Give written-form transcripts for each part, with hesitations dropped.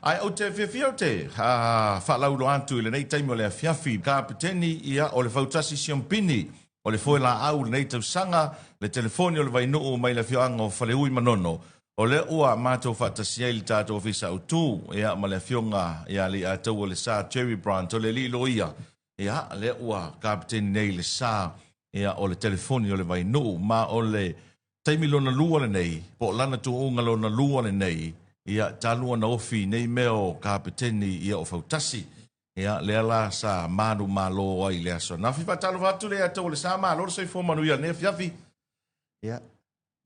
Ai o te whiawhia o te whalauro atu i le nei taimi o le whiawhi kapiteni ia o le fautasi siompini o le foila au le nei tausanga le telefoni o le vainuu mai le whioanga o whaleui manono o le ua mātou whaatasi ai le tātou ofisa au tū ia ma le whionga ia li atau o le sā Cherry Brandt o le li loia ia le ua kapiteni nei le sā ia o le telefoni o le vainuu ma o le taimi lona lua le nei po lana tu unga lona lua le nei ia talua na ofi nei meo kapiteni ia o fautasi ia le ala sa manu malo ai le aso na fi fatalo fatu le ato le sa malo se fo manu ia ne fiafi ia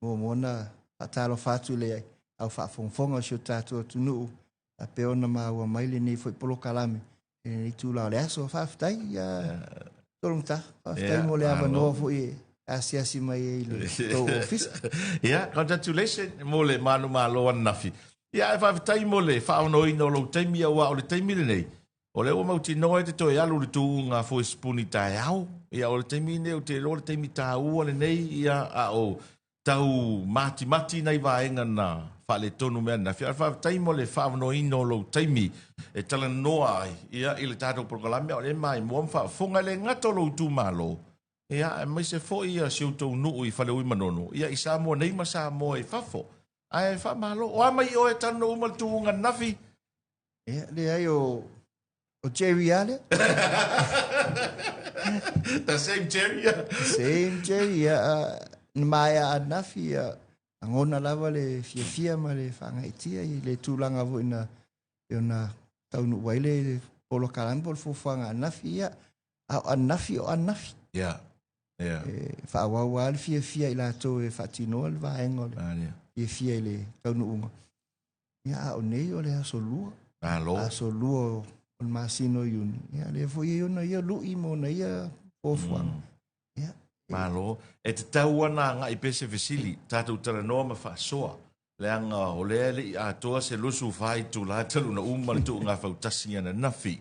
mo mona fatalo fatu le au fa fonfonga sho tatu tunu a peona ma wa mai le nei foi polo kalame e tu la le aso fa ftai ia tolunta fa ftai mo le ava no foi asi mai le to office ia congratulations mo le manu malo nafi ia e whawhitai mo le whaonoi no lo teimi au o le teimi le nei. O le o mauti noe te toi alu le tū ngā fo spuni tae au. Ia o le teimi nei o te lo le teimi tā ua le nei ia a o tau mati nei vaenga na whale tonu mea na. Whia whawhitai mo le whaonoi no lo teimi e tala noa ai. Ia i le tātou prokalame o le mai mua mwhafunga le ngato lo tū malo. Ia e mai se fo ia siutou nuu i whale ui manono. Ia i Samoa nei ma Samoa i whafo. Ai fa malo o mai o e tano uma tuunga nafi le ai o Jerry ale the same Jerry mai a nafi ngona lava le fia ma le fanga itia i le tulanga vo ina ona taunu waile polo kalambo fo fanga nafi a nafi o nafi yeah fa wa fia ila to e fatino va engol e fia le taunu unga ia o nei o le asolua asolua o masino yuni ia le foi ona ia lui mo na ia ofuang ia malo e te tauana nga i pese fesili tatu tala noa ma fa soa le anga o le a toa se lusu fai tu la talu na uma tu nga fautasi ana nafi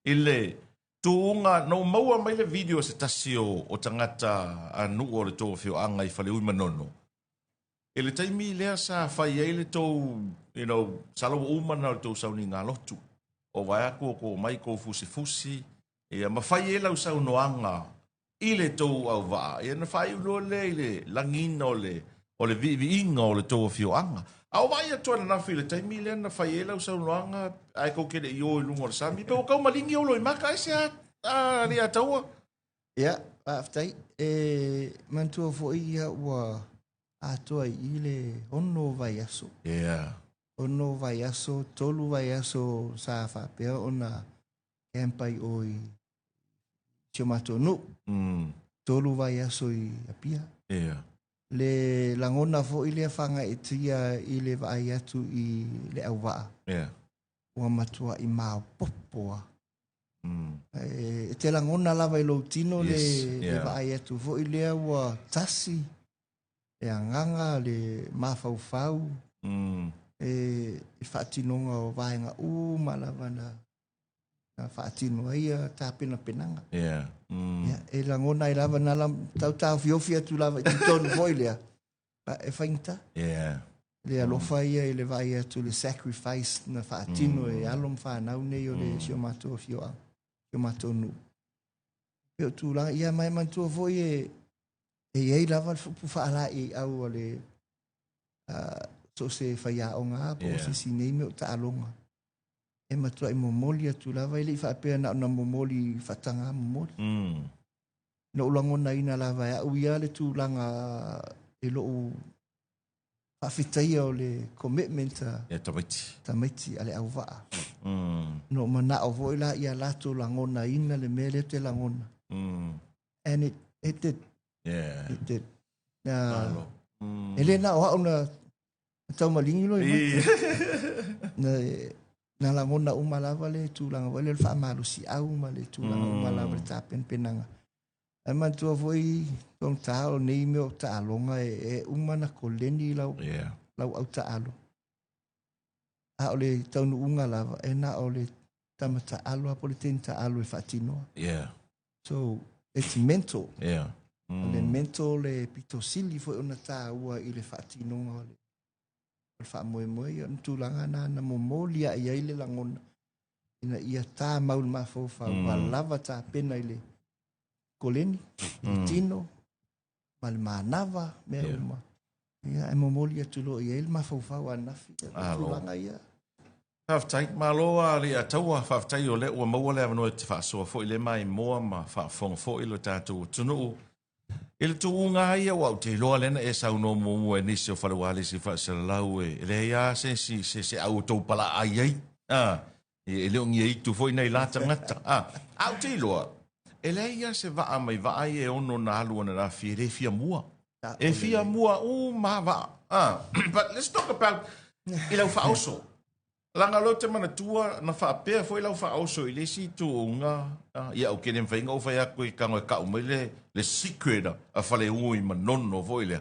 ile tu unga no maua mai le video se tasio o tangata anu o le to fio anga i fale ui manono ele taimi lea sa fai ele tou, salo uma na tou sauni ngā lotu. O vai ako ko mai ko fusi. E ma fai ele au sau noanga. Ile tou au vaa. E na fai ulo le langina o le vi inga o le tou fio anga. Au vai atua na nafi le taimi lea na fai ele au sau noanga. Ai ko kele i o lungo le sami. Pe o kau malingi o lo i maka e se a ria taua. Ia, aftai. Mantua fo ia ua... Atoa i le ono vai aso. Yeah. Ono vai aso, tolu vai aso sa whapea ona kempai o i Tiomatonu. Tolu vai aso i apia. Yeah. Le langona fo i le whanga e tia i le vai atu i le au waa. Yeah. Ua matua i maa popoa. E te langona lava i lo tino le vai atu fo i lea ua tasi. E anganga le mafaufau e whaatinonga o vaenga malava na whaatino ia tāpena penanga. Yeah. E langona i lava na tau fiofi atu lava i tonu foi lea. E whainta. Yeah. Le alofa ia i le vai atu le sacrifice na whaatino e alom whanau nei o le sio matua fioa. Sio matonu. Peo tūlanga ia mai mantua foi e ei lava fu faala e au ale so se faia onga po se sinei me ta alonga e matua i momoli atu lava ile fa pe na momoli fatanga momoli no ulangona ina lava ya uia le tu langa e lo fa fitai o le commitment tamaiti ale au va no mana o voila ia lato langona ina le mele te langona and it did. Yeah. It did. Elena o una tau malingi lo na langona umalava le tulanga wale fa malu si au male tulanga umalava ta penanga. Ama tu foi tong tao nei me o ta longa e umana koleni lau au ta alo. A ole tau nu unga lava e na ole tamata alo apolitenta alo e fatino. Yeah. So it's mental. Yeah. Le mento le pitosili foi ona tā ua i le whaatinonga Fa moe ia tūlanga na momolia ia ile langona. Ina ia tā maul mafaufa wa lava tā pena ile koleni, tino, mal manava, mea uma. Ia e momolia tulo ia ile mafaufa wa nafi. Tūlanga ia. Whaftai, maloa ri a taua whaftai o le ua maua le avanoe te whaasoa fo i le mai moa ma whaafonga fo i lo tātou tunu. Ele tu unga ia wa te loa lena e sau no mo e nisi o whalawale si whaasalau e le ia se au tau pala ai ai. E leo ngia i tu fo i nei lata ngata. Au te loa. E le ia se waa mai waa e ono na alua na rafi e re fia mua. E fia mua ma waa. But let's talk about i lau whaaso. Langa lo te mana tua na whaapea fo i lau whaaso i le si tu unga. Ia o kene mwhainga o whai aku i kango e kau mai le secret a whale ui ma nono fo i lea.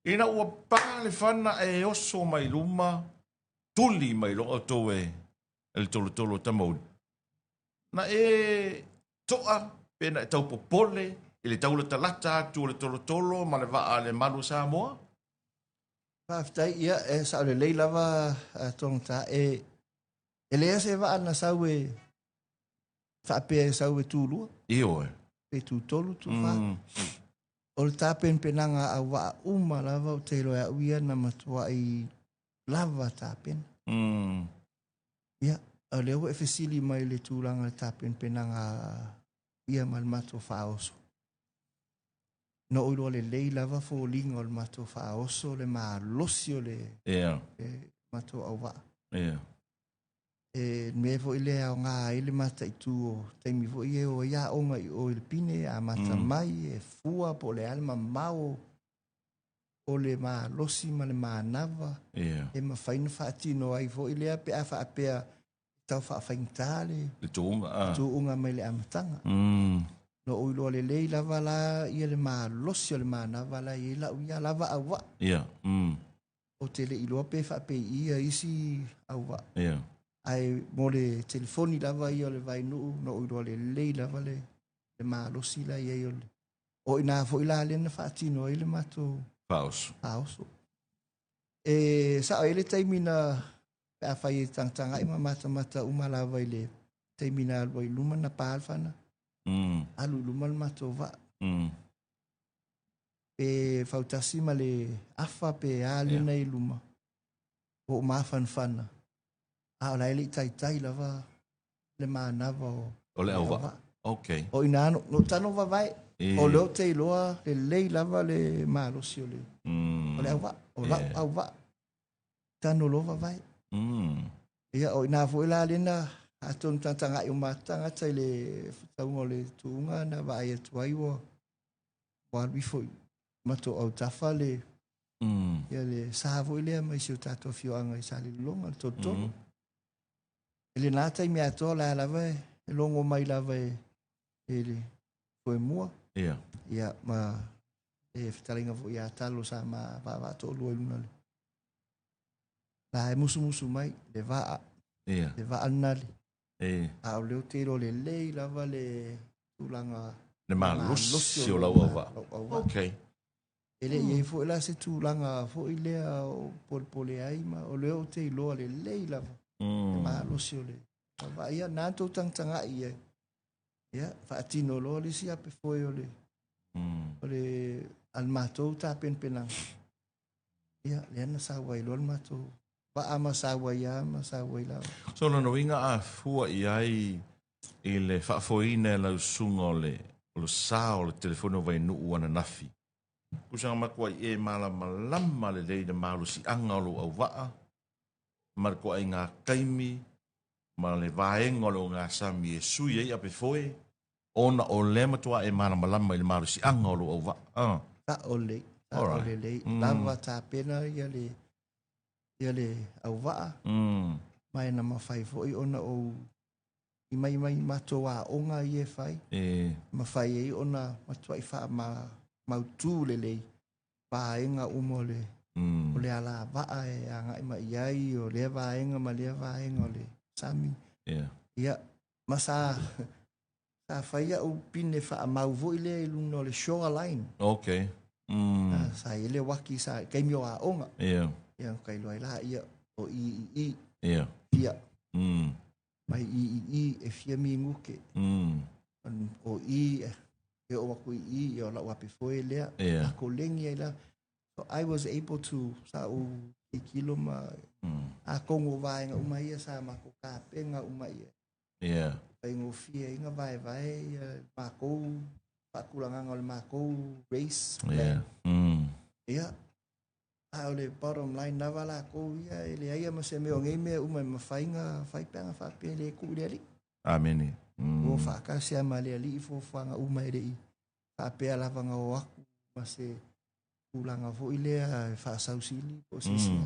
Ina ua pāle whana e oso mai luma tuli mai lo tō e le tolo tamauni. Na e toa pena e tau popole i le taula talata atu le tolo ma le waa le malu sa moa. Whaftai ia e sao le leilava tongta e lea se waa na sau e whaapea e sau e tūlua. Io e. E tū tolu tu wha. O le tāpen penanga a waa uma lava o te loa uia na matua i lava tāpen. Ia, a leo e fesili mai le tūlanga le tāpen penanga ia mal mato whaoso. No oiro le lei lava fo linga o le mato whaoso le maa losi o le mato au waa. E me fo ile au ngā ile mata i tū o teimi fo i o ia onga i o il pine a mata mai e fua po le alma mau o le maa losi ma le maa nava. E ma whaina whaatino ai fo ile a pe a whaapea tau whaafaingtale. Le tūunga. Tūunga mai le amatanga. No oilo le lei lava la ia le maa losi o le maa nava la i la uia lava au wa. O te le iloa pe whaape ia isi au wa. Ai mo le telefoni lava ia le vai nuu no oilo le lei lava le maa losi la ia i le. O ina fo ila le na whaatino i le mato. Paoso. E sa o ele taimina pe a whai e tangtanga i ma mata umalava i le taimina alwa i luma na paalfana. Alu lumal mato va. Pe fautasi ma le afa pe ale nei luma. O mafana. A la ele tai lava le manava o le auva. Okay. O ina no tano va vai. O lo te loa le lei lava le malosi o le. O le auva. O la auva. Tano lo va vai. Ia o ina fo ila lena aton tanga i matanga tai le taunga le tuunga na vai atu ai o war before mato au tafa le ia le savo ile mai se tato fioanga i sali longa toto ele nata i mea to la lava e longo mai lava ele foi mua ia ma e fitalinga vo ia talo sa ma va to lo luna le la e musu mai le va le va anali a leo te ro le lei lava le tulanga le malusi o la uva. Okay. Ele e fo la se tulanga fo ile o pole ai ma o leo te lo le lei lava. Malusi o le. Va ia na to tanga ia. Ia fa atino lo le si ape foi o le. O le al mato ta penang. Ia le na sa wai lo mato. Va ama sa wai la. So no inga a fua i ai ile fa foina la sunga o sa o le telefono vai nu ana nafi. Kusanga makua e malama le leida malu si anga o lo au waa. Marko ai ngā kaimi, ma le vaenga o lo ngā sami e sui ei ape foe. Ona o le matua e malama i le malu si anga o lo au waa. Ta ole le. Lava ta pena ia le au waa. Mai na mawhai foe ona o i mai matoa onga i e whai. Mawhai ei ona matua i wha mautu le vaenga umole. O le ala waa e anga ima iai o le vaenga ma le vaenga o le sami. Ia, masa sa whaia o pine wha mau vo i le luna o le shoreline. Okay. Sa i le waki sa keimi o a onga. Ia kai loai la ia o i Ia. fia. Mm. Mai i e fia mingu ke. O i e o waku i o la wapi foi lea. Yeah. Ako lengi ai la. So I was able to sa o i kilo ma a kongo vai nga umai sa mako ka penga umai. Yeah. Pai ngo fia inga vai mako pakulanga ngol mako race. Yeah. Yeah. Ole bottom line na wala ko ia ele ai ma se me o ngei me uma ma fainga fai panga fa pele ku le. Amen. O fa ka se ma le ali fo fanga uma ele i. Fa pe ala vanga o aku ma se ulanga fo ile fa sausili o sisi.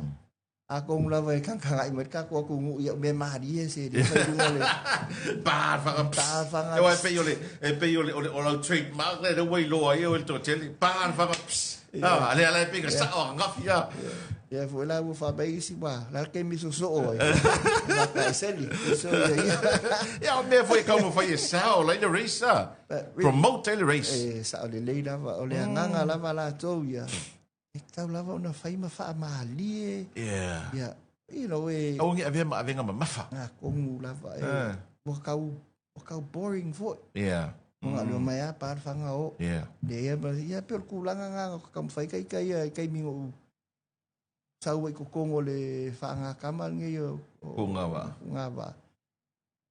A ko ngula vai kan kan ai met ka ko ku ngu ia me ma di se di fa du le. Ba fa. Eu pe yo le o trademark le the way lo ai o to tele. Ba fa. Ah, ale pega sa o ngafia. Ya foi lá vou fazer isso ba. Lá que me so oi. Lá ka seli. So ya me foi como foi sa o le race. Promote the race. Sa le leila va o le nganga la va la to ya. Tau lava una fai ma fa mali. Yeah. Ya. You know e. O ngi ave ma mafa. Na kongu lava e. Wo kau boring fo. Yeah. Nga lo mai a par fanga o. Yeah. De ya per kulanga nga kam fai kai mingo. Sau ko kongo le fanga kamal nge yo. Nga ba.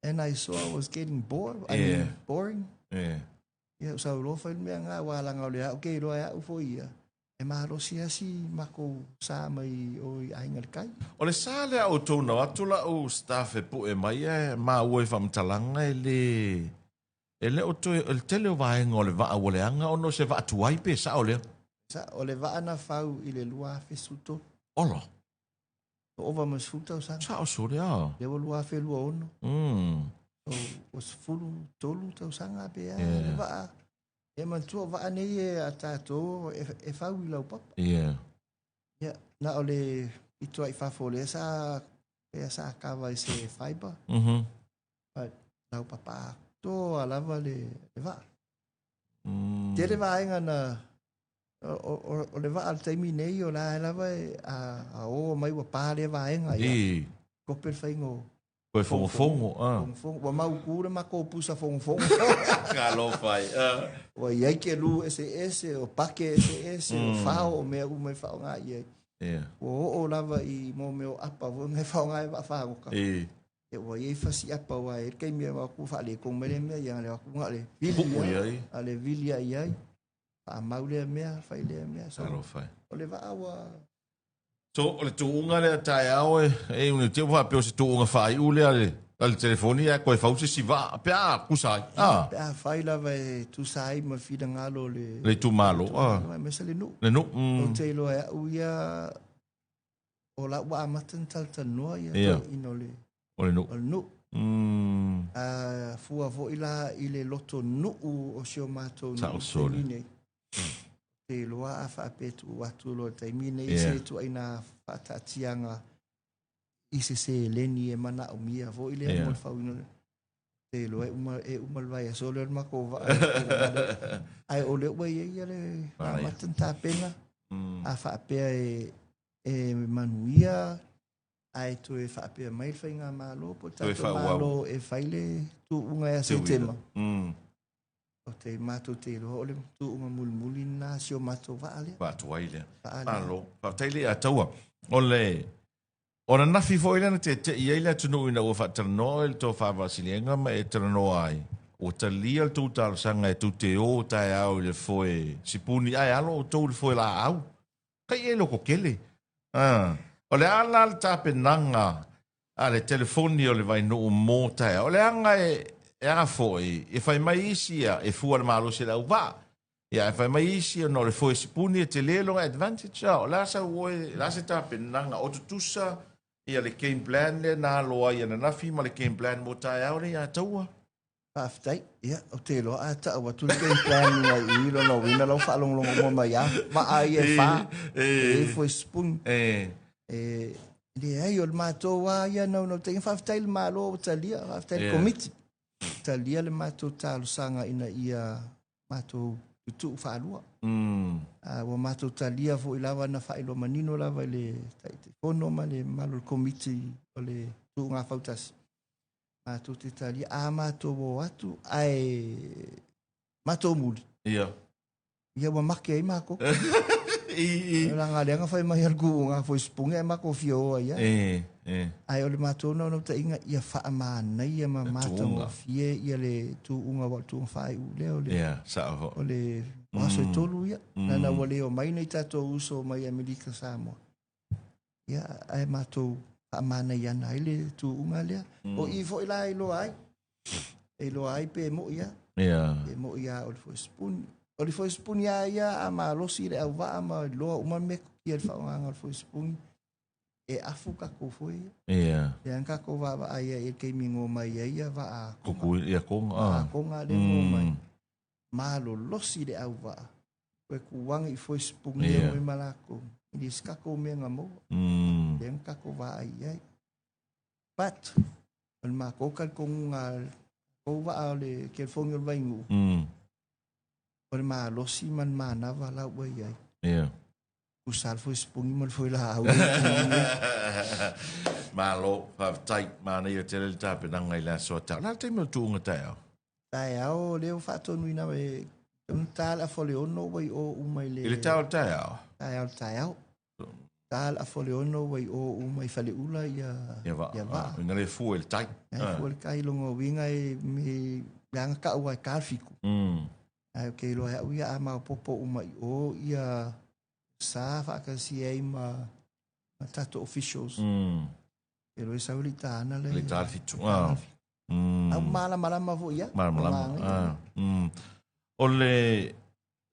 And I saw I was getting bored. I mean, boring. Yeah. Yeah, so lo fai me nga wala nga le okay lo ya fo ia. E maro sia si mako sa mai o ai ngal kai. O le sa le o tona atula o staff e po e mai e ma o e famtalanga ele o to el tele vai ngole va o le anga o no se va tu ai pe sa o le. Sa o le va ana fau i le lua fe suto. Ola. O va mas futa sa. Sa o so le a. Le lua fe lua ono. So was fulu tolu tau sanga pe a le va. E man tu va ane e ata to e fau i lau papa. Yeah. Yeah, na o le i tu ai fa fo le sa e sa ka vai se fiber. But lau papa to alava le va. Te le va inga na o le va al taimi nei o la lava a o mai wa pa le va inga ia. Ko per faingo. Ko fongo. Wa mau kura ma ko pusa fongo. Kalo fai. O ia ke lu SS o pake SS o fao o me mai fao nga ia. Yeah. O lava i mo me o apa vo ngai fao nga va fao ka. E wa ye fasi apa wa e kai me wa ku fa le ko me me ya le ku nga le vili ale vili ai a maule me fa ile me so o le va wa so o le tu nga le tai au e un te va pe o se tu nga fa i ule al telefonia ko e fa usi si va pe a ku sai pe a fa ila va tu sai ma fi nga lo le tu malo me se le nu o te lo e u ya o la wa matan tal no ya ino le o le nu. Fua vo ila ile loto nu o sio mato nu. Te loa a fa petu watu lo taimine se tu aina fata tianga ise se leni e mana o mia vo ile mo fa ino. Te loa umal vai so le ma ko va. Ai o le we ye le matan ta pena. A fa pe e manuia ai tu e fa pe mai fa nga malo po ta malo e faile tu unga ya se tema o te mato te lo le tu unga mulmuli na sio mato vale va tu ai le malo fa tele a taua ole ona na fi foi le te ia ile tu no ina o fa terno el to fa vasilienga ma e terno ai o te lia tu tal sanga e tu te o tai au le foi sipuni ai alo tu le foi la au kai e lo ko kele o le ala le tapenanga a le telefoni o le vai no mo tai o le anga e anga foi e fai mai isi e fua le malo se la uva e fai mai isi no le foi sipuni e te lelo advantage o la sa oi la se tapenanga o tutusa e le game plan le na loa ia na fi ma le game plan mo tai o le ia taua aftai ia o te lo a ta wa tu le game plan i lo no wina lo fa long mo mai ya ma ai e fa e foi spoon le ai o mato wa ia no te fa tail malo talia tail committee talia le mato talo sanga ina ia mato tutu whaalua. Wa mātou talia fo i lava na whaelo manino lava le fono ma le malo komiti o le tu ngā whautasi. Mātou te talia mātou o atu ai mātou muli. Ia. Ia wa make ai mako. Langa leanga whai mai algu ngā fo ispunga e mako fio oa ia. Ai o le mātou no ta inga ia wha maana ia ma mātou fie ia le tu unga wa tu whai u leo le. Ia, sa ho. O le waso e tolu ia. Nana wa leo mai nei tato uso mai Amerika Samoa. Ia ai mātou wha maana ia na le tu unga lea. O i fo ila i lo ai. E lo ai pe mo ia. Ia. E mo ia o le fo spun. O le fo spun ia a ma losi le au wa ma lo uma me ki al fa nga o fo spun. E afu kako foi. Ia. E an kako va ai e ke mingo mai ia va a kuku ia konga. Konga le mo mai. Ma lo losi le au va. Ko ku wang i fo spun ia mo malako. Ni skako me nga mo. E an kako va ai. But al ma ko kal konga ko va le ke fongo vai ngu. O le ma losi man mana va la wai ai. Ia. Usar foi spungi mal foi la au. Malo fa tai mana ia te le tape na ngai la so ta. Na te mo tu ngata. Tai au le fa to nui na e un tal a fole ono wai o umai le. Ile tau tai. Tai au. Tal a fole ono wai o umai fale ula ia. Ia va. Ngale fu el tai. Fu el kai longo winga e me langa ka wai ka fiku. Ai ke lo ia ama popo umai o ia sa fa ka si ai ma tato officials. E lo sa uli tana le. Le tal fitu. Mala ma vo ia. Mala. O le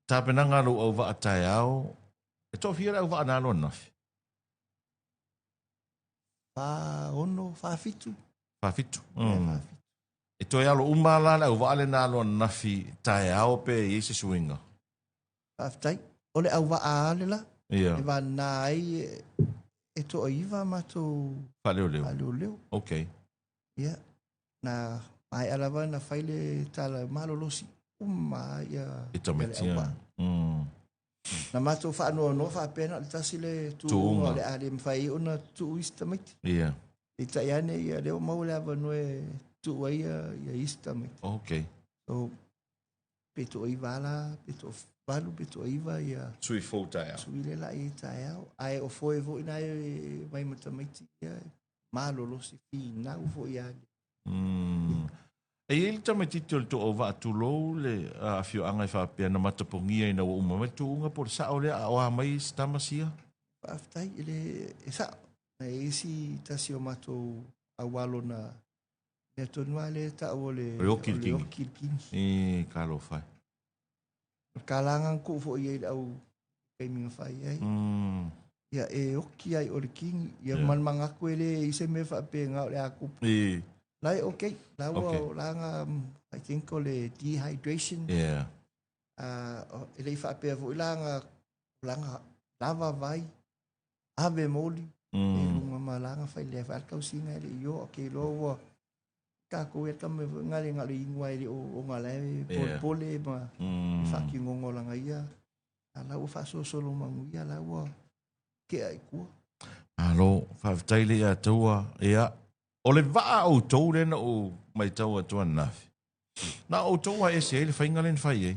tapenanga lo o va tai au. E to fira o va na lo na. Fa ono fa fitu. Fa fitu. E toi alo umala la uwa ale na alo nafi tae ao pe i se suinga. Aftai. Ole au wa ale la. Ia. E wa nai e to iwa mato. Fa leo leo. Fa leo leo. Ok. Ia. Na mai alava na faile tala malolosi. Ia. E tametia. Na mato fa no fa pena tasi le tu le ale mfai ona tu istamit. Ia. E taiane ia leo maule ava noe tu ia ista me. Okay. So peto iva la, peto valu peto iva ia. Sui fo tai. Sui le la i tai au. Ai o foi vo ina mai matamiti ia. Malo lo si fi na vo ia. E ele tamiti tol to ova tu lo le a fio anga fa pe na matapongia ina o uma tu nga por sa ole a o mai stamasia. Aftai ele esa na esi tasio mato awalo na e tonu ale ta ole o kilking. E kalo fai. Kalangan ko fo ia au kai minga fai ai. Ia e oki ai o le king ia man manga ko ele i se me fa pe nga le aku. Lai okay. La wo langa I think ko le dehydration. Yeah. Ele fa pe vo langa lava vai. Ave moli. E lunga malanga fai le fa ka usinga ele yo okay lo wo ka ko e tame ngale ingwai o ngale pole ma faki ngongo langa ia ala o fa so solo mangu ia la wo ke ai ku alo fa taile ya tua ia o le va o tole na o mai tau tua na o tua e se ele fa ngalen fai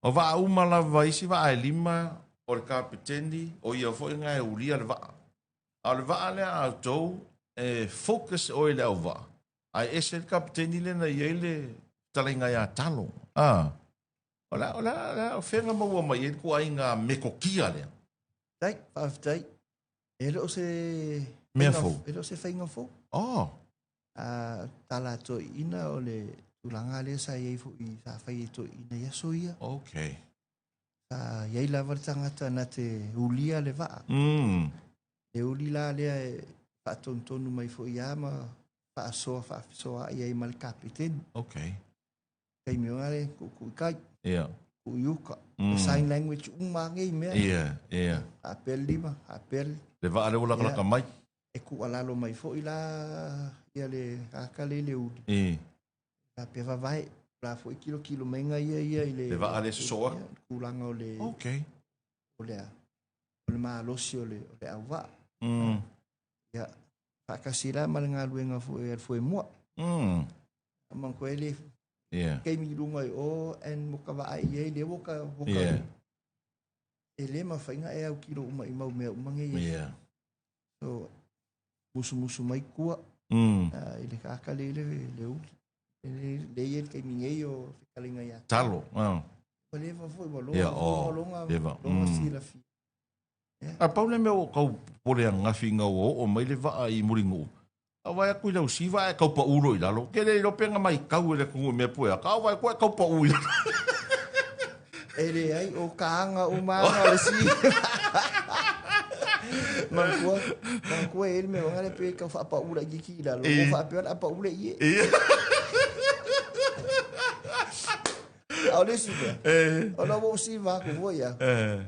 o va o mala vai si va e lima o le kapitendi o ia fo ngai o lia le va al va le a to e focus o ele o va ai ese el kapiteni le na ele talinga ya talo ola o fenga mo wa mai ko ai nga mekokia le dai aftai ele o se mefo ele o se fainga fo tala to ina o le tulanga le sa ye fo I sa fai to ina ya soia okay ye la vartanga na te ulia le va e ulila le pa tontonu mai fo ia ma fa soa ia mal kapiten okay kai mi ngale ku kai ku yuka sign language ngi me apel lima apel le va ale ola ka mai e ku alalo mai fo ila ia le akale le uli pe va vai la foi kilo menga ia ile Le va ale soa. kulanga o le Okay. o le malosi o le awa ia fakasira malanga luenga foi mo man ko ele Yeah. kei mi lunga o en mo ka va ai le boka Yeah. ele ma fainga e au kilo uma i mau mea umange Yeah. so musu mai kua ele ka le uli le ele kei mi ngei o kalinga ia Talo. le va foi lo Yeah, oh, longa leva. longa sila fi A paule me o kau pole a ngafi ngau o mai le va i muringu. A vai aku lau si vai kau pa uro i lalo. Ke le ropenga mai kau ele kungu me poe. Kau vai kau pa ui. ele ai o kaanga o manga le si man kua ele me wangale pe kau fa pa ura giki lalo o fa pe apa ura ie Au le si ba. Ola bo si va ko bo ya.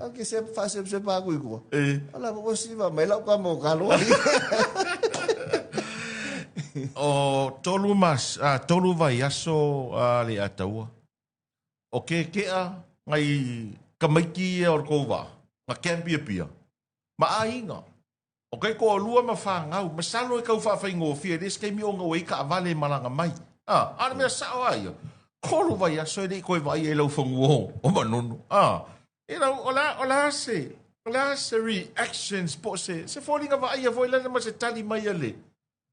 Okay, se pa ko ko. Ola bo si va mai la ka mo ka lo. O tolu vai aso le ataua. O ke a ngai kamaiki e or kova. Nga kempia pia. Ma ainga. O kai ko lua ma fa ngau, ma salo e kau fa fa ngo fia des kai mi o ngoi ka vale malanga mai. Ana me sa ai. Kolu vai aso e ko vai e lo fongo o manunu. E ola se reactions po se falling ava ia voi la ma se tali mai ale.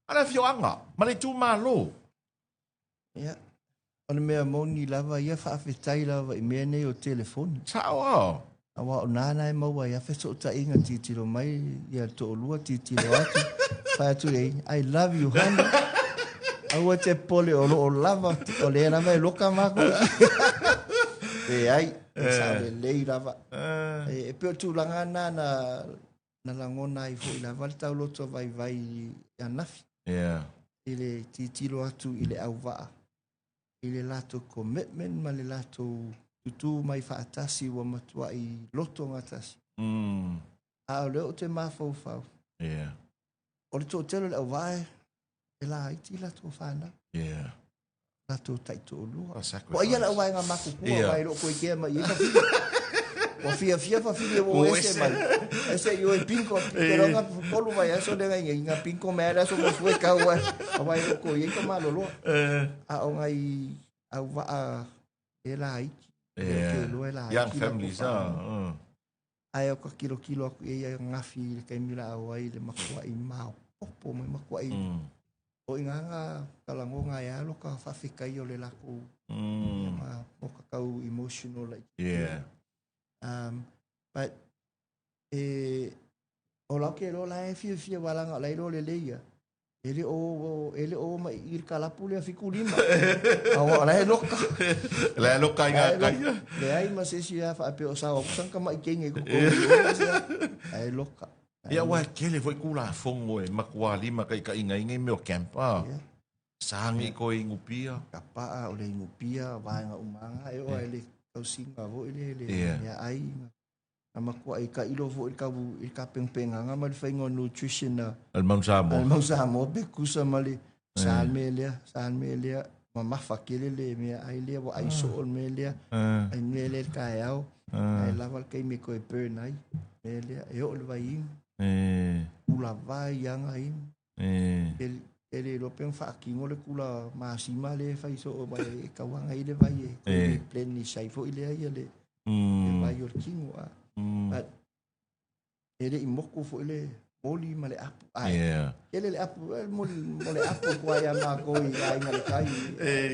Ana fio anga, ma le tu malo. Ya. Ona mea moni lava ia fa afetai lava i mea nei o telefoni. Sao. Awa o nana e maua ia fe so ta inga titiro mai ia to lua titiro atu. Fa atu ei, I love you honey. Awa te pole o lava o le lava e loka mako. E ai, sa le lei lava. E pe tu langa na langona i fo i lava le tau loto vai a nafi. Yeah. Ile titiro atu ile au waa. Ile lato commitment ma le lato tutu mai faatasi wa matua i loto ngatasi. A o leo te mafau fau. Yeah. O le tō telo le au wae, e la iti lato whana. Yeah. Lato taito o lua. A O ia la wae ngā maku kua mai loko i kia mai i ka whia. O fia fa whia o ese mai. Ese yo e pinko, pero ngā polu vai aso le ngai ngā pinko mea raso mo fue kau wai. A wai loko i ka malolo. A o ngai au waa e la iti. Young families, Ai o ka kilo aku e ia ngafi le kai mila au ai le makua i mau. Opo mai makua i. O inga kalango ngai alo ka whawhikai o le lako. O ka kau emotional like. Yeah. But o lau ke lo lai fia walanga lai lo le leia. Ele o mai ir kalapu le fiku lima. Awa lai loka. Lai loka inga kai. Le ai ma se sia fa pe o sa o sang ka mai kenge ko. Ai loka. Ia wa kele foi kula fongo e makua lima kai ka inga me o campa. Sangi ko ingupia. Kapa o le ingupia wa nga umanga e o ele tau singa vo ele ya ai. Ama ko ai ka ilo vo i ka pengpenga nga mal faingo nutrition na al mausamo be kusa mali salmelia mama fakele le me ai le wa ai so melia ai mele ka yao ai lava kai me ko e per nai melia e o le vai ula vai yang ai ele lo pen fa ki ngole kula masima le fa so o vai ka wanga ile vai e plen ni sai fo ile ai le vai or kingo but ele i moko fo ile moli male apu ai ele le apu mole apu kwa ya ma ko i ai ngale kai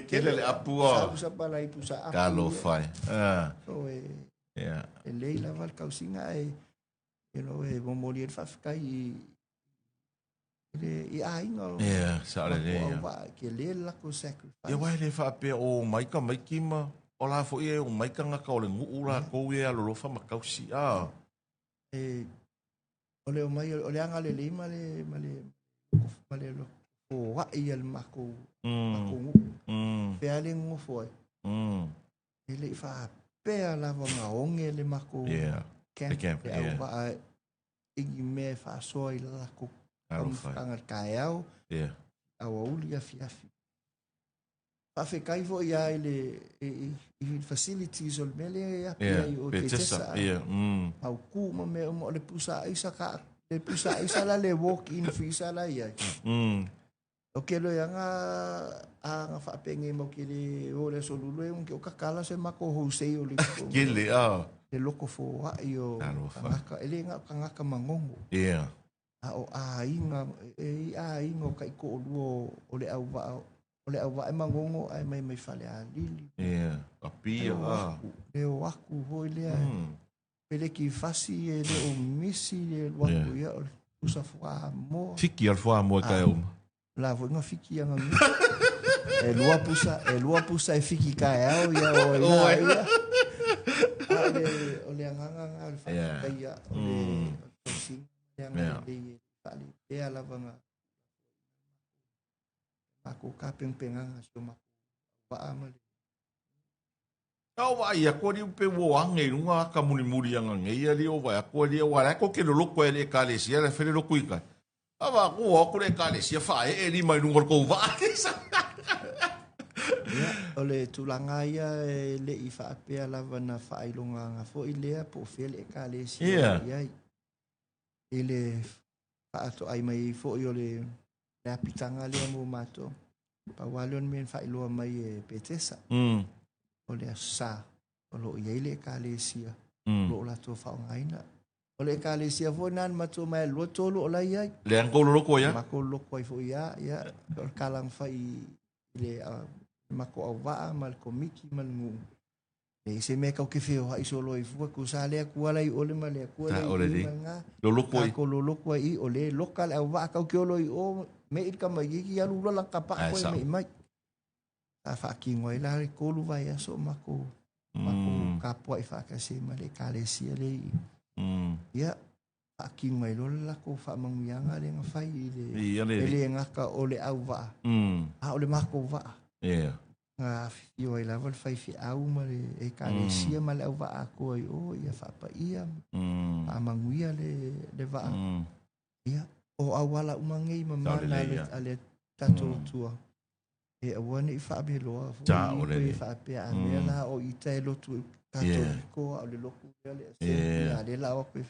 kele le apu sa pala i pusa apu kalo fai so ele la val kausinga e e moli e fa kai ele i ai ngalo sa le ke le la ko sacrifice ya wai le fa pe o mai kima o la fo e o mai kanga ka o le ngu la ko e alo fa makausi ole o mai ole anga le lima le lo o wa i el mako pe ale ngo foi ele fa pe ala va onge le mako camp va i me fa so i la ko anga kaiao a uli a fiafi Whawhekai fo ia i facilities o le mele ia Yeah, i o pe te tesa. tesa. Yeah. Au ku ma me o le pusa isa ka le pusa isa la le walk in visa la ia. O ke lo yanga a nga whapenge mo ke le o le solulu e unke o kakala se mako hosei o le Kele, le loko fo wa i o kangaka ele nga kangaka mangongo. Yeah. A o a inga o kai ko o le au wa o le au wa e mangongo ai mai fale a lili. Yeah. Kapia, Le o aku ho le pele ki fasi e le o misi le waku ia o le pusa fua mo. Fiki al fua mo kai uma. La vo nga fiki anga mi. E lua pusa e fiki kai au ia o ia. O le anganga nga le faki kai ia o le sing. Le anga le fali. E alava nga. Mako ka pengpenganga sio mako. Wa amale. Au vai a ko ni pe wo ange nga ka muri anga ngai ali o vai a ko li wa ko ke lo ko ele ka le sia le fere lo kuika. Ava ko ko le ka le sia fa e li mai ngor ko va. O le tulanga ia le i fa pe lava na fa ilonga nga fo ile po fele ka le sia ia. Ele fa to ai mai fo yo le apitanga le mo mato. Pa walon men fa ilo mai e petesa. O le sa o lo ia ile ka le sia. Lo la to fa ngaina. O le ka le sia fo nan mato mai lo to lo la ia. Le an ko lo ko ya. Ma ko lo ko fo ia o kalang fa i le mako au waa mal komiki mal ngu. E se me kau ke feo hai solo i fua ku sa lea kua lai ole ma lea kua lai i nga. Lo loko i. Ko lo loko i o le lokal au waa kau ke olo i o me i ka mai ki alu lola ka pa koe me i mai. Ta wha ki ngoi la re kolu vai aso mako ka poa i wha ka se ma le ka le sia le i. Ia wha ki ngoi lola la ko wha mangianga le nga whai i le ngaka o le au waa. A o le mako waa. Yeah. Nga fio ai lava le fai fi au ma le ka le sia ma le au va ko ai o ia fa pa ia a manguia le va ia o au wala umangei ma mana ale tato tua e awane i fa be lo ja o le fa pe a me la o i te lo tu katoliko o le loku le la o pe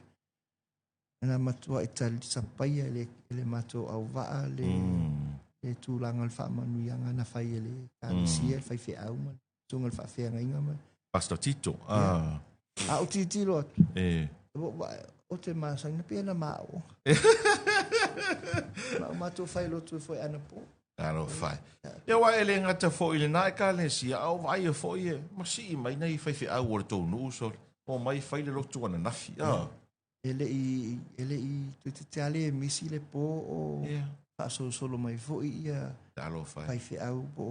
na matua itali sapai le mato au va le e tūlanga le whaamanuianga na whai ele kānisia, whai whi au man, tunga le whawhianga inga man. Pastor Tito. O titilo atu. O te māsang na pēna māo. Mātou whai lotu e whai ana pō. Aro whai. Ia wa ele ngata fo ile nai kānisia, au vai e fo ie, masi i mai nei whai whi au ora tō nuu sol, o mai whai le lotu ana nafi. Ele i te ale misi le pō o... Paso solo mai foi ia talo fai pai fe au po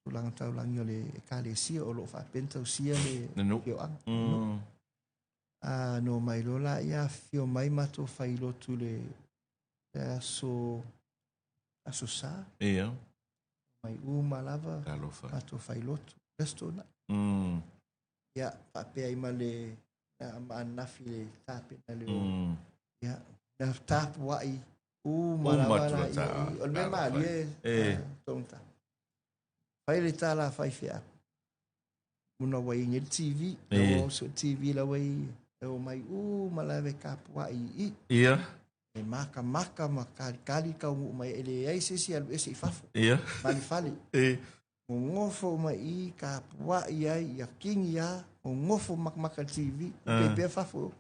tulang tau lang yo le kale sia o lo fa penta sia le yo ang no mai lola ia fio mai mato fai lo tu le aso sa ia mai malava talo fai mato fai lo tu resto na ia pa pe ai male ma nafi le tape na le ia na tap wai malawala o le mea lie tonta. Whai le tala whai whia. Muna wai ngel TV, o so TV la wai o mai malawe kapua i. Ia. E maka ma kali kau ngu mai ele ai sesi alu ese i fafu. Ia. Mali fali. O ngofo mai i kapua i ai i a kingi a o ngofo makmaka TV. Pepe fafu.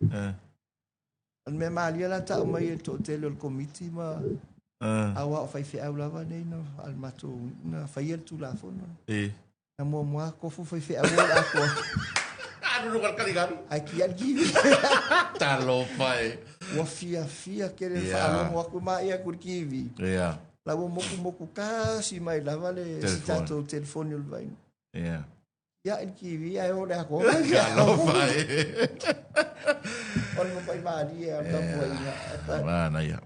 Me malia la ta mai to tele o committee ma awa fai fi au lava nei no al mato na fai tu la fono na mo ko fu fai fi au la ko anu no kali gabi ai ki al gibi talo fai wa fia que le fa mo ko ma ia kur kivi la mo moku kasi mai lava le stato telefone ul vai ya el kivi ai o la ko talo fai on mo pai mali e anda mana ya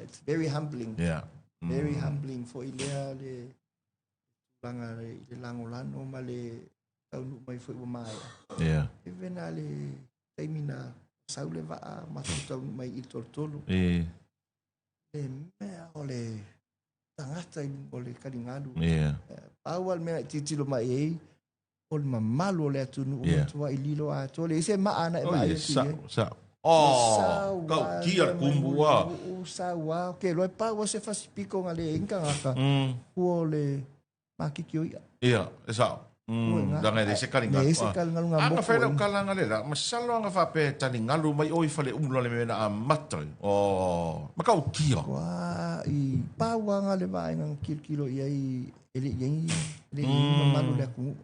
it's very humbling very humbling for ilea le langa le langolano ma le tau nu mai foi mai even ale taimina saule va ma tau mai i tortolo le mea ole tangata o le kalingalu. Yeah. Awal mea titilo mai ei, o le mamalu o le atunu umatua i lilo a to le ise maana e vai tu ye. Oh, kau kia kumbu a. Sa wa ke lo pa wa se fasipiko ngale inga ngaka. Ko le makiki o ia. Ia, esa. Danga de se kalinga. Ne se kalinga nga Anga mo. fela kalanga le la, masalo anga fa pe tani ngalu mai oi fale umlo le mena a matai. Oh, makau kia. Wa i pa wa ngale vai ngang kilo ia i ele yang le mamalu le ku.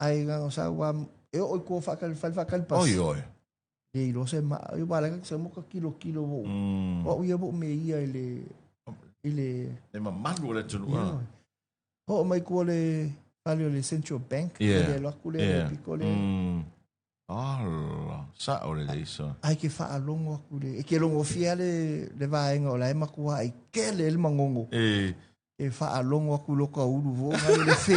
Ai nga sa wa e o ko fa kal pas. Oi. Le lo se ma yo bala ka se mo ka kilo wo. O ia bo me ia ile e mamalu le tunu. O mai ko le ali le Central Bank le lo ku le piko le. Allah, sa o le iso. Ai ke fa longo ku le e ke longo fia le vai nga la ma ku ai ke le mangongo. E fa longo ku lo ka ulu vo nga le fe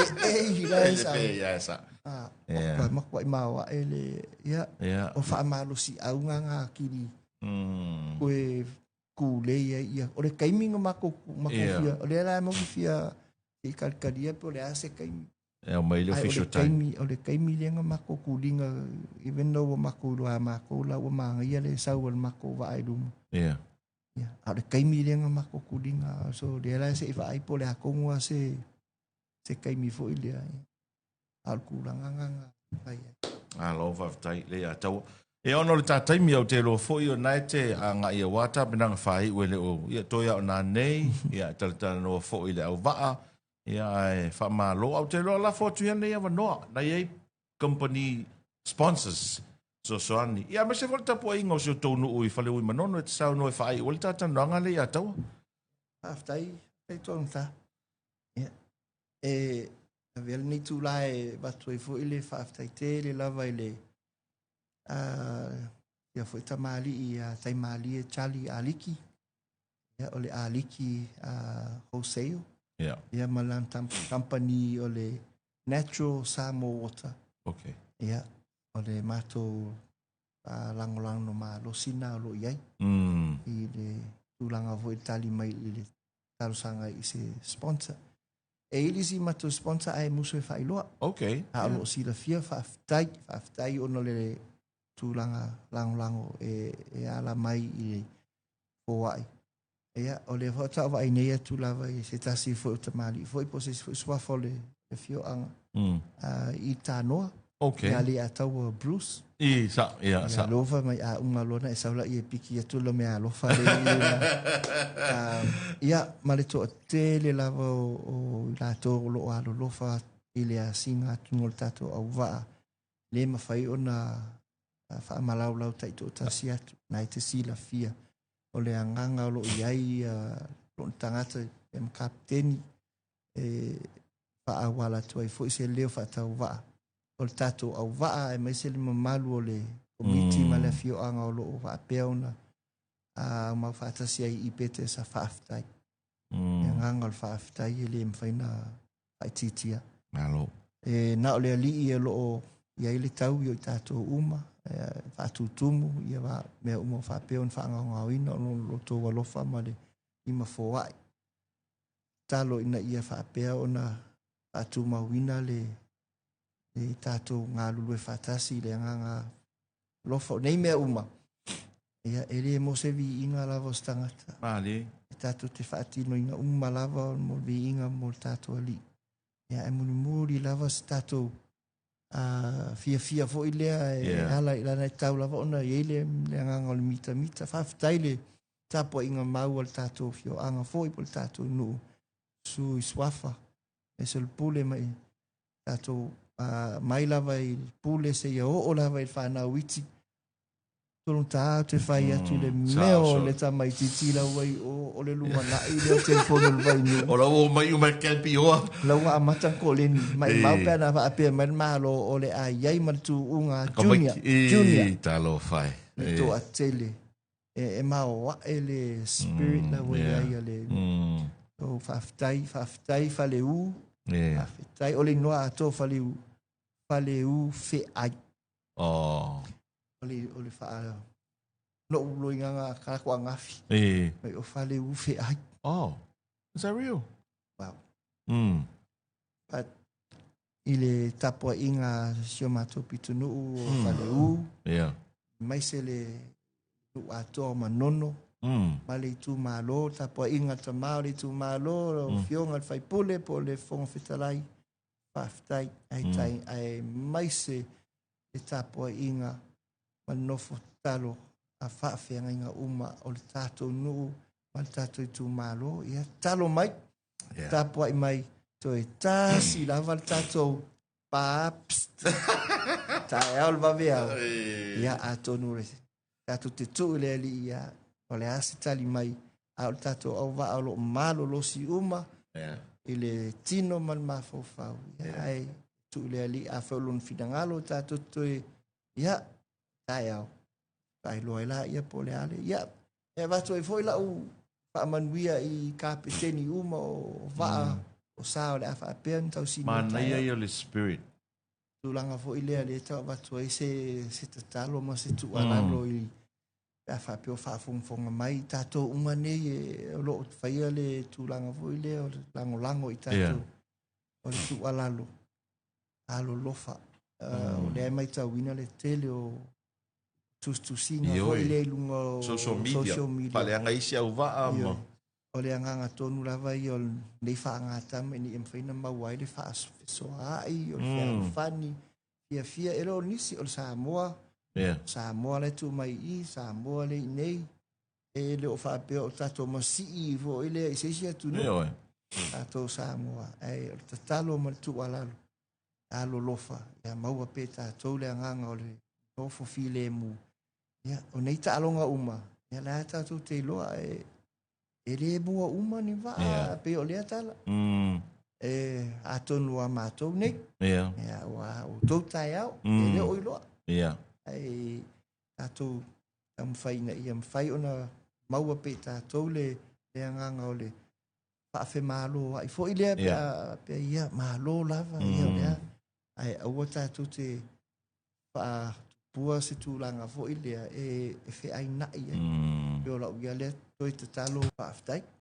ya sa. Ko ma ko ma wa ele ya o fa malo si au nga kili ku le ya o le kaimi nga mako fia o le la mo fia e kalkadia po le ase kaimi o mai le official time o le kaimi le nga mako ku linga even though mako lo mako la o ma ia le sa o mako va ai dum a le kaimi le nga mako ku linga so le la se va ai po le akonga se kaimi fo ile al kulanga ai alo va tai le a tau e ono le tatai mi au te lo fo io nai te anga ia wata binanga fai wele o ia toia o na nei ia tala no fo ile au va ia e fa malo au te lo la fo tu ia va no na ia company sponsors so ani ia me se volta po ingo so tonu o i fale o manono e sa no e fai o le tata nanga le ia tau aftai e tonta e Avel ni tu lai batu fo ile fa aftai te le lava ile ia foi tamali ia taimali e Charlie Aliki ia ole Aliki wholesale ia malan company ole natural Samo water ia ole mato langolang no ma lo sina lo iai i le tulanga foi tali mai ile talusanga i se sponsor e ili si matu sponsor ai muso e whailoa. A lo si la fia whaftai ono le tūlanga lango e ala mai i fōai. Ea, o le whata awa ai neia tūlawa i se tasi fo utamali. Fo i pose swafo le fio anga. I tā noa. Ia le a tau Bruce. Sa. Ia lova mai a unga lona e saula i e piki a tula me a lofa le ia ma le toa te le lava o la tō lo a lo lofa i le a singa tungol tato au waa le mawhai o na wha malau lau taito o tasi atu na i te sila fia o le anganga o lo iai lo tangata e makapteni wha awala tua i fo i se leo wha tau waa o le tato au waa e mai se le mamalu o le komiti ma le fio anga o lo o wa peona a ma fatasi ai i pete sa whaaftai. E nganga o whaaftai e le mwhaina whaititia. Alo. E na o le alii e lo o ia i le tau i o i tato uma whaatutumu ia wa mea uma o whapeon whaanga o ngawina o lo tō walofa ma le ima fōai. Talo ina ia whapea o na whaatuma wina le tātou ngā lulu e whatasi le nganga lofa. Nei mea uma. Ia ere mo se vi inga lava o stangata. Mali. E tātou te whaatino inga uma lava o mo vi inga mo tātou ali. Ia e muri lava se tātou fia fo i lea e ala i lana i tau lava ona i le nganga o le mita. Whawhitai le tāpua inga mau o le tātou fio anga fo i po le tātou nuu. Su i swafa. E se le pule mai tātou mai lava i pule se ia o lava i whanau iti. Tolong tā te whai atu le meo le tamai titi lau wai o le luma na i leo telefonu le vai ni. O lau o mai umai kelpi hoa. Lau a matang ko le ni. Mai mau pēr na wha apea mai mahalo o le a iai matu unga junior. I talo whai. Le tō a tele. E mao wa e le spirit la wai ai le. O whaftai whale u. Whaftai o le noa a tō whale u. Whale u whe ai. Ole wha no ulo inga ngā kākua ngafi. Mai o whale uwhi ai. Is that real? Wow. But I le tapo inga sio mato pitunu o whaleu. Yeah. Mai se le ato manono. Ma le tu malo, tapo inga ta mao le tu malo, fionga le whaipule po le fonga whitalai. Whaftai, ai tai, ai mai se le tapo inga manofo talo a whaafenga inga uma o le tato nuu, ma le tato i tu malo. Ia talo mai, tapo ai mai, toi tasi lava le tato paps. Tai au le vavea. Ia ato nure. Tato te tu le ali ia. O le ase tali mai, au tato au wa au lo malo lo si uma, i le tino mal mafau. Ai, tu le ali a faulun fidangalo tato toi, ia, tai au. Tai loa la ia po le ale, ia. E vato e foi la u, whaamanuia i kapiteni uma o waa, o sao le afa apean tau sini. Mana ia i o le spirit. Tulanga foi le ale tau vato e se tatalo ma se tu alalo i, a whapeo whaafonga mai, tātou unga nei e lo o whaia le tūlanga fo i le o lango i tātou o le tu alalo, alo lofa. O le mai tau ina le tele o tusinga fo i le lunga o social media. Pale anga isi au waa mo. O le anganga tonu lava i o nei whaangata me ni emwhaina mawai le whaasoa ai o le whiawhani, fia ero nisi o le Samoa, Samoa le tu mai i, Samoa le nei, e le o whapeo o tato masi i vo i le i seisi atu no. Tato Samoa, e o tatalo ma tu alalo, alo lofa, ia maua pe tato le anganga o le tofo fi le mu. Ia, o nei ta alonga uma, ia la tato te loa e le bua uma ni va, pe o le atala. E atonu a matou nei, ia o tau tai au, e le oi loa. Ai tātou tamwhaina ia mwhai ona maua pe tātou le anganga o le whaafe mālo ai fo i lea pe ia mālo lava ia o lea ai aua tātou te whaapua se tūlanga fo i lea e whi ai nai ai pe o lau ia lea toi te talo whaaftai